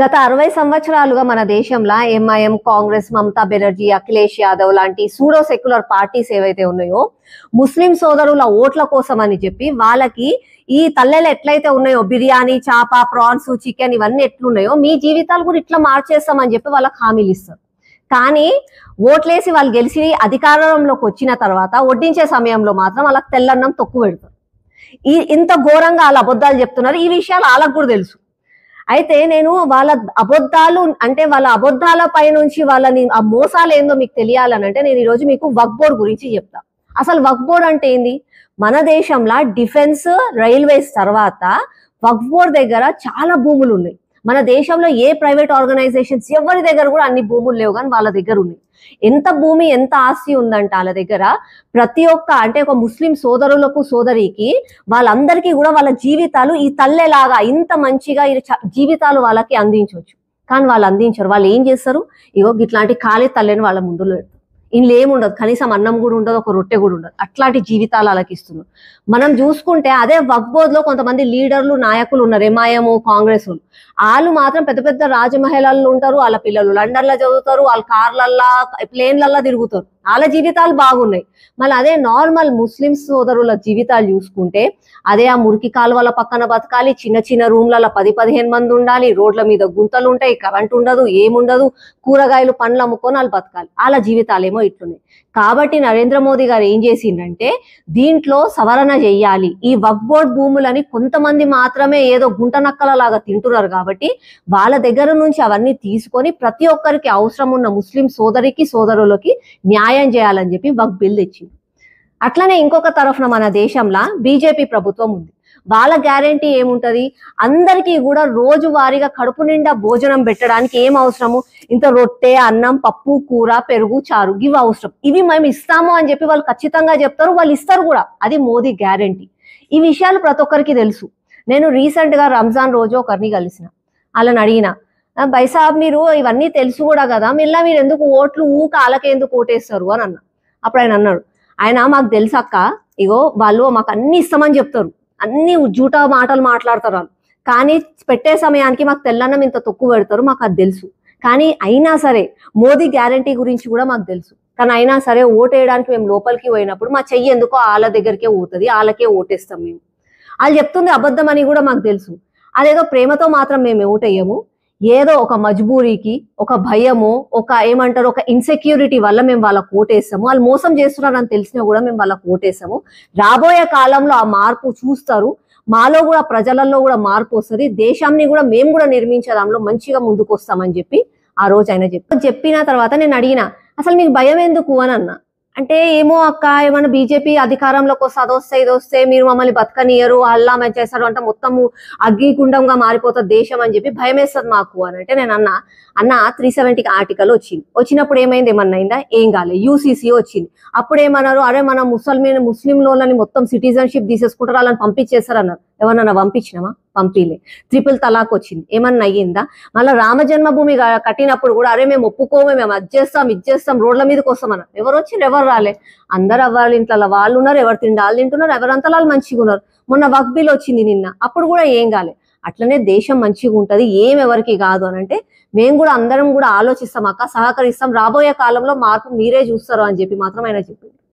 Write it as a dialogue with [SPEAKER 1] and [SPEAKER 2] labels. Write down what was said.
[SPEAKER 1] గత 60 సంవత్సరాలుగా మన దేశంలో ఎంఐఎం, కాంగ్రెస్, మమతా బెనర్జీ, అఖిలేష్ యాదవ్ లాంటి సూడో సెక్యులర్ పార్టీస్ ఏవైతే ఉన్నాయో ముస్లిం సోదరుల ఓట్ల కోసం అని చెప్పి వాళ్ళకి ఈ తల్లెలు ఎట్లయితే ఉన్నాయో బిర్యానీ, చాప, ప్రాన్స్, చికెన్ ఇవన్నీ ఎట్లున్నాయో మీ జీవితాలు కూడా ఇట్లా మార్చేస్తామని చెప్పి వాళ్ళకి హామీలు ఇస్తారు. కానీ ఓట్లేసి వాళ్ళు గెలిచి అధికారంలోకి వచ్చిన తర్వాత వడ్డించే సమయంలో మాత్రం వాళ్ళకి తెల్లన్నం తొక్కు పెడతారు. ఇంత ఘోరంగా వాళ్ళ అబద్ధాలు చెప్తున్నారు. ఈ విషయాలు వాళ్ళకు కూడా తెలుసు. అయితే నేను వాళ్ళ అబద్ధాలు అంటే వాళ్ళ అబద్ధాల పై నుంచి వాళ్ళని ఆ మోసాలు ఏందో మీకు తెలియాలనంటే నేను ఈరోజు మీకు వక్ఫ్ బోర్డ్ గురించి చెప్తా. అసలు వక్ఫ్ బోర్డ్ అంటే ఏంది? మన దేశంలో డిఫెన్స్, రైల్వేస్ తర్వాత వక్ఫ్ బోర్డ్ దగ్గర చాలా భూములు ఉన్నాయి. మన దేశంలో ఏ ప్రైవేట్ ఆర్గనైజేషన్స్ ఎవరి దగ్గర కూడా అన్ని భూములు లేవు, కానీ వాళ్ళ దగ్గర ఉన్నాయి. ఎంత భూమి, ఎంత ఆస్తి ఉందంట వాళ్ళ దగ్గర. ప్రతి ఒక్క అంటే ఒక ముస్లిం సోదరులకు, సోదరికి వాళ్ళందరికీ కూడా వాళ్ళ జీవితాలు ఈ తల్లెలాగా ఇంత మంచిగా జీవితాలు వాళ్ళకి అందించవచ్చు. కానీ వాళ్ళు అందించరు. వాళ్ళు ఏం చేస్తారు? ఇగో ఇట్లాంటి ఖాళీ తల్లిని వాళ్ళ ముందులో పెడతారు. ఇంట్లో ఏముండదు, కనీసం అన్నం కూడా ఉండదు, ఒక రొట్టె కూడా ఉండదు. అట్లాంటి జీవితాలు వాళ్ళకి ఇస్తున్నారు. మనం చూసుకుంటే అదే వక్ఫ్ బోర్డ్ లో కొంతమంది లీడర్లు, నాయకులు ఉన్నారు, ఎంఐఎం, కాంగ్రెస్. వాళ్ళు మాత్రం పెద్ద పెద్ద రాజమహల్లో ఉంటారు. వాళ్ళ పిల్లలు లండన్ లో చదువుతారు, వాళ్ళ కార్లల్లా, ప్లేన్లల్లా తిరుగుతారు. వాళ్ళ జీవితాలు బాగున్నాయి. మళ్ళీ అదే నార్మల్ ముస్లిం సోదరుల జీవితాలు చూసుకుంటే అదే ఆ మురికి కాలువల పక్కన బతకాలి, చిన్న చిన్న రూమ్లలో 10-15 మంది ఉండాలి, రోడ్ల మీద గుంతలు ఉంటాయి, కరెంట్ ఉండదు, ఏముండదు, కూరగాయలు, పండ్లు అమ్ముకొని వాళ్ళు బతకాలి. వాళ్ళ జీవితాలేమో ఇట్లున్నాయి. కాబట్టి నరేంద్ర మోదీ గారు ఏం చేసిందంటే దీంట్లో సవరణ చెయ్యాలి. ఈ వక్ఫ్ బోర్డ్ భూములని కొంతమంది మాత్రమే ఏదో గుంట నక్కల లాగా తింటున్నారు కాబట్టి వాళ్ళ దగ్గర నుంచి అవన్నీ తీసుకొని ప్రతి ఒక్కరికి అవసరం ఉన్న ముస్లిం సోదరికి, సోదరులకి న్యాయం చేయాలని చెప్పి వక్ఫ్ బిల్ తెచ్చింది. అట్లనే ఇంకొక తరఫున మన దేశంలో బీజేపీ ప్రభుత్వం ఉంది. వాళ్ళ గ్యారంటీ ఏముంటది? అందరికీ కూడా రోజువారీగా కడుపు నిండా భోజనం పెట్టడానికి ఏం అవసరము? ఇంత రొట్టె, అన్నం, పప్పు, కూర, పెరుగు, చారు ఇవి అవసరం. ఇవి మేము ఇస్తాము అని చెప్పి వాళ్ళు ఖచ్చితంగా చెప్తారు. వాళ్ళు ఇస్తారు కూడా. అది మోదీ గ్యారంటీ. ఈ విషయాలు ప్రతి ఒక్కరికి తెలుసు. నేను రీసెంట్ గా రంజాన్ రోజు ఒకరిని కలిసిన. వాళ్ళని అడిగిన, బైసాబ్ మీరు ఇవన్నీ తెలుసు కూడా కదా, మిల్లా మీరు ఎందుకు ఓట్లు వాళ్ళకే ఎందుకు ఓటేస్తారు అని అన్న. అప్పుడు ఆయన అన్నాడు, మాకు తెలుసక్క, ఇగో వాళ్ళు మాకు అన్ని ఇస్తామని చెప్తారు, అన్ని జూటా మాటలు మాట్లాడతారు వాళ్ళు, కానీ పెట్టే సమయానికి మాకు తెల్లన్నం ఇంత తక్కువ పెడతారు, మాకు అది తెలుసు. కానీ అయినా సరే మోదీ గ్యారంటీ గురించి కూడా మాకు తెలుసు. కానీ అయినా సరే ఓటేయడానికి మేము లోపలికి పోయినప్పుడు మా చెయ్యి ఎందుకో వాళ్ళ దగ్గరికే పోతుంది, వాళ్ళకే ఓటేస్తాం మేము. వాళ్ళు చెప్తుంది అబద్ధం అని కూడా మాకు తెలుసు. అదేదో ప్రేమతో మాత్రం మేము ఓటేయము, ఏదో ఒక మజ్బూరీకి, ఒక భయము, ఒక ఏమంటారు, ఒక ఇన్సెక్యూరిటీ వల్ల మేము వాళ్ళకు ఓటేస్తాము. వాళ్ళు మోసం చేస్తున్నారని తెలిసినా కూడా మేము వాళ్ళకు ఓటేస్తాము. రాబోయే కాలంలో ఆ మార్పు చూస్తారు. మాలో కూడా, ప్రజలలో కూడా మార్పు వస్తుంది. దేశాన్ని కూడా మేము కూడా నిర్మించడంలో మంచిగా ముందుకు వస్తామని చెప్పి ఆ రోజు ఆయన చెప్పిన తర్వాత నేను అడిగిన, అసలు మీకు భయం ఎందుకు అని అన్నా. అంటే ఏమో అక్క, ఏమన్నా బీజేపీ అధికారంలోకి వస్తే అదొస్తే ఇదొస్తే మీరు మమ్మల్ని బతకనియరు, అల్లా మంచి చేస్తారు అంటే మొత్తము అగ్గిగుండంగా మారిపోతుంది దేశం అని చెప్పి భయం వేస్తుంది మాకు అని అంటే నేను అన్న 370 ఆర్టికల్ వచ్చినప్పుడు ఏమైంది? ఏమన్నా అయిందా? ఏం కాలేదు. యూసీసీ వచ్చింది. అప్పుడు ఏమన్నారు, అరే మన ముస్లింలని మొత్తం సిటిజన్షిప్ తీసేసుకుంటారు, వాళ్ళని పంపించేస్తారు అన్నారు. ఏమన్నా పంపించినామా? పంపిలే. ట్రిపుల్ తలాక్ వచ్చింది. ఏమన్నా అయ్యిందా? మళ్ళీ రామ జన్మభూమి కట్టినప్పుడు కూడా అరే మేము ఒప్పుకోమే, మేము అది చేస్తాం, రోడ్ల మీదకి వస్తామన్నారు. ఎవరు వచ్చి ఎవరు రాలే. అందరు వాళ్ళ ఇంట్లో వాళ్ళు ఉన్నారు, ఎవరు తిండాలు తింటున్నారు, ఎవరంతా వాళ్ళు మంచిగా ఉన్నారు. మొన్న వక్ఫ్ బిల్ వచ్చింది నిన్న, అప్పుడు కూడా ఏం కాలే. అట్లనే దేశం మంచిగా ఉంటది, ఏం ఎవరికి కాదు అని అంటే మేము కూడా అందరం కూడా ఆలోచిస్తాం అక్క, సహకరిస్తాం, రాబోయే కాలంలో మార్పు మీరే చూస్తారు అని చెప్పి మాత్రం ఆయన చెప్పింది.